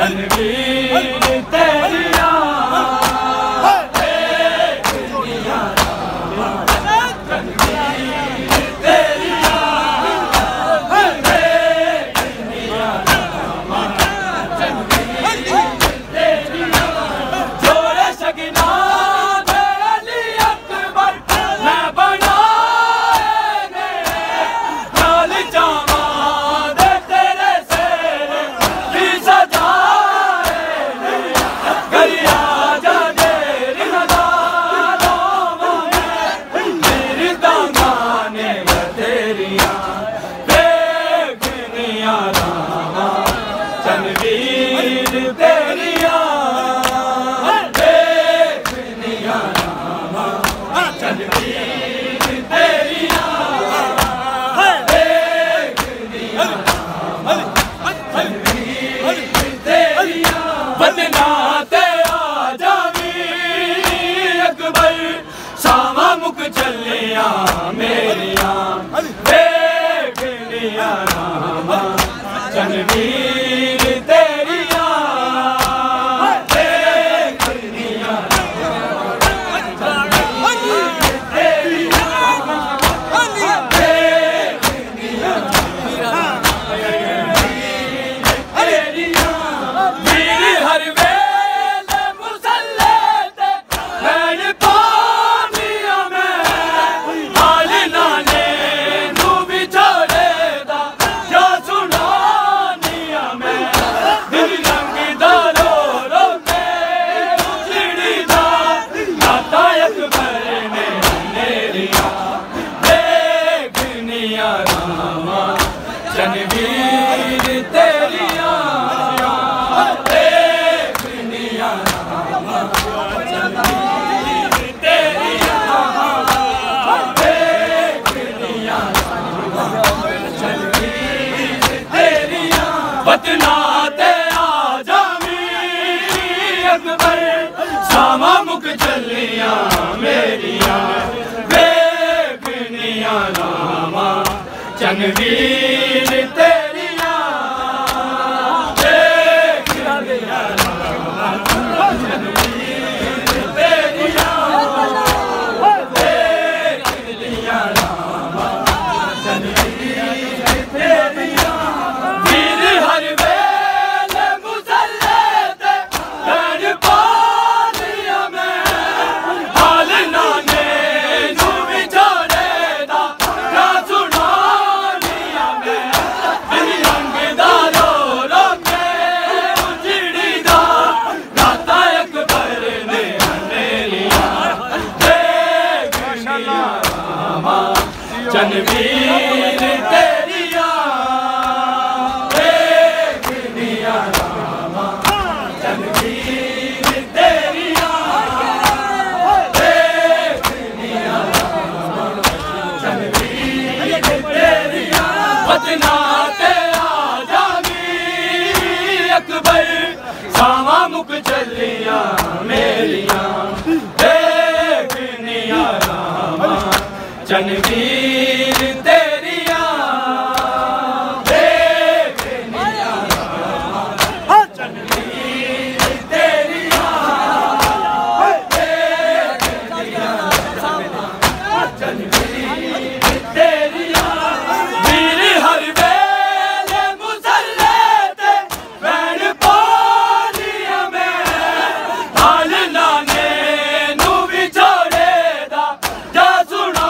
तनवीर तेरिया तनवीर तेरिया तनवीर तेरिया देखनिया रामा तनवीर तेरिया देखनिया रामा तनवीर तेरिया वतना ते आजामी अकबर सावा मुक चलिया मेरिया देखनिया रामा तनवीर तेरिया देखनिया रामा तनवीर तेरिया देखनिया रामा तनवीर तेरिया वीर हर वेले मुसल्ले ते बैठ पालिया में हाल नाने नू भी छोड़े दा जा सुना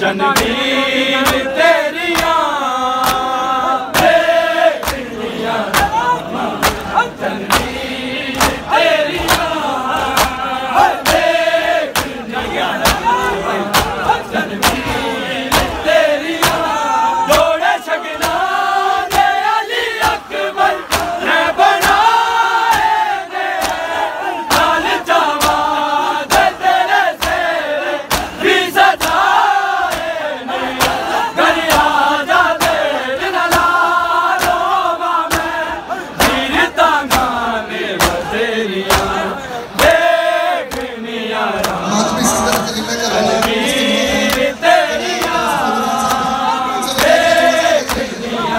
जनवीर तेरिया देखनिया जनवीर तेरिया देखनिया जनवीर तेरिया जोड़े शगना दे अली अकबर ने बनाए ने लाल जावा दे तेरे सेरे भी सजाए ने घर आजा तेरे नालों में वीर तांगाने बतेरिया देखनिया जनवीर तेरिया देखनिया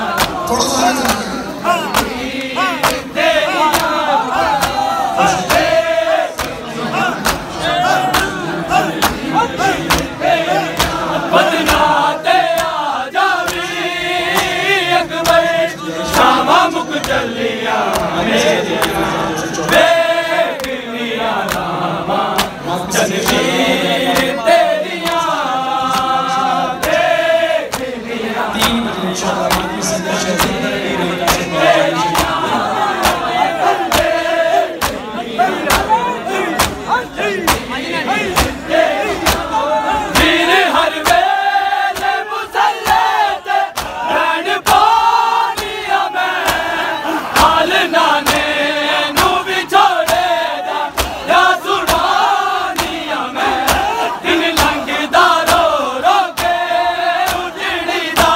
बदनाते आजा वीर अकबर शामा मुक चलिया मेरिया देखनिया रामा जनवीर तेरिया देखनिया वीर हर वेले मुसल्ले ते रैन पानिया मैं हाल नाने नू भी छोड़े दा या सुनानिया मैं दिन लंघदा रो रो के उजड़ी दा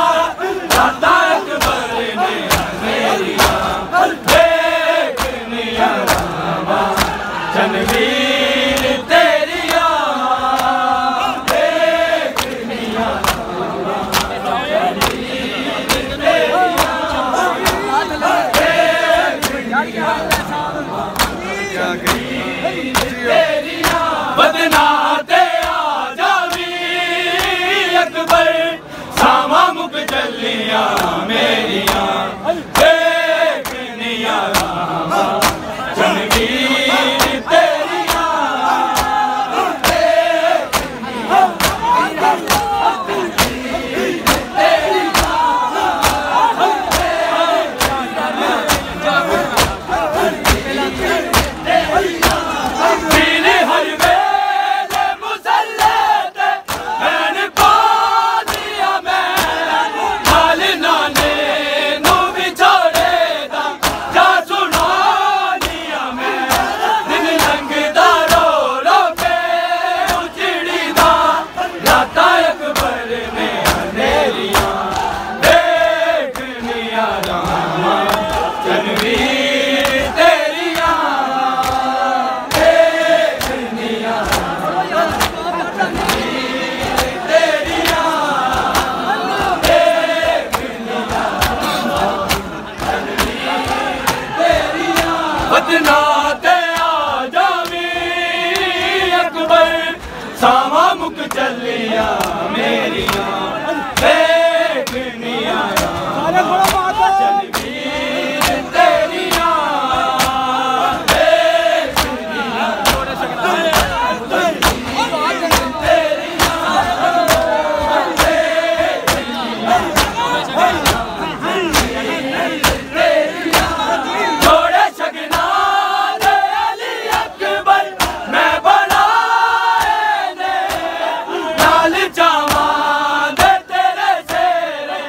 राता अकबर ने मेरिया देखनिया रामा जनवीर तेरिया देखनिया बदनाते आजा वीर अकबर सामा मुक चलिया मेरिया देखनिया रामा जनवीर तेरिया वीर हर वेले मुसल्ले ते रैन पानिया मैं हाल नाने नू भी छोड़े दा या सुनानिया मैं दिन लंघदा रो रो के उजड़ी दा राता अकबर ने अंधेरिया देखनिया रामा जनवीर तेरिया देखनिया तेरिया बदनाते आजा वीर अकबर सामा मुक चलिया मेरिया देखनिया रामा जनवीर तेरिया देखनिया जोड़े शगना दे अली अकबर मैं बनाए ने लाल जावा दे तेरे सेरे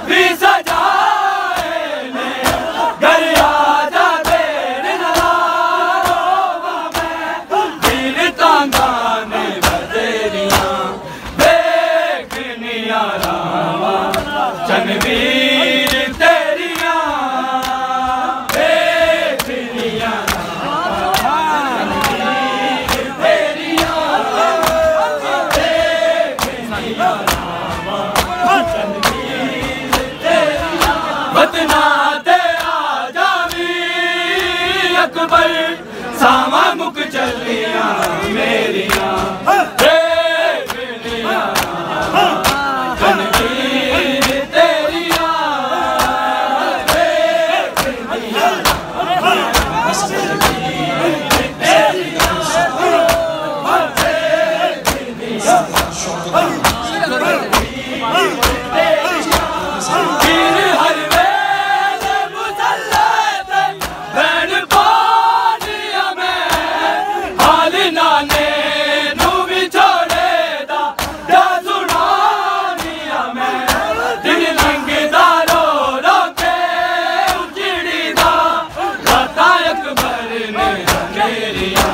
भी सजाए ने घर आजा तेरे नालों में वीर तांगाने बतेरिया देखनिया रामा जनवीर तेरिया देखनिया तेरिया देखनिया रामा जनवीर तेरिया बदनाते आजा वीर अकबर सामा मुक चलिया मेरिया देखनिया रामा जनवीर तेरिया देखनिया ने मेरिया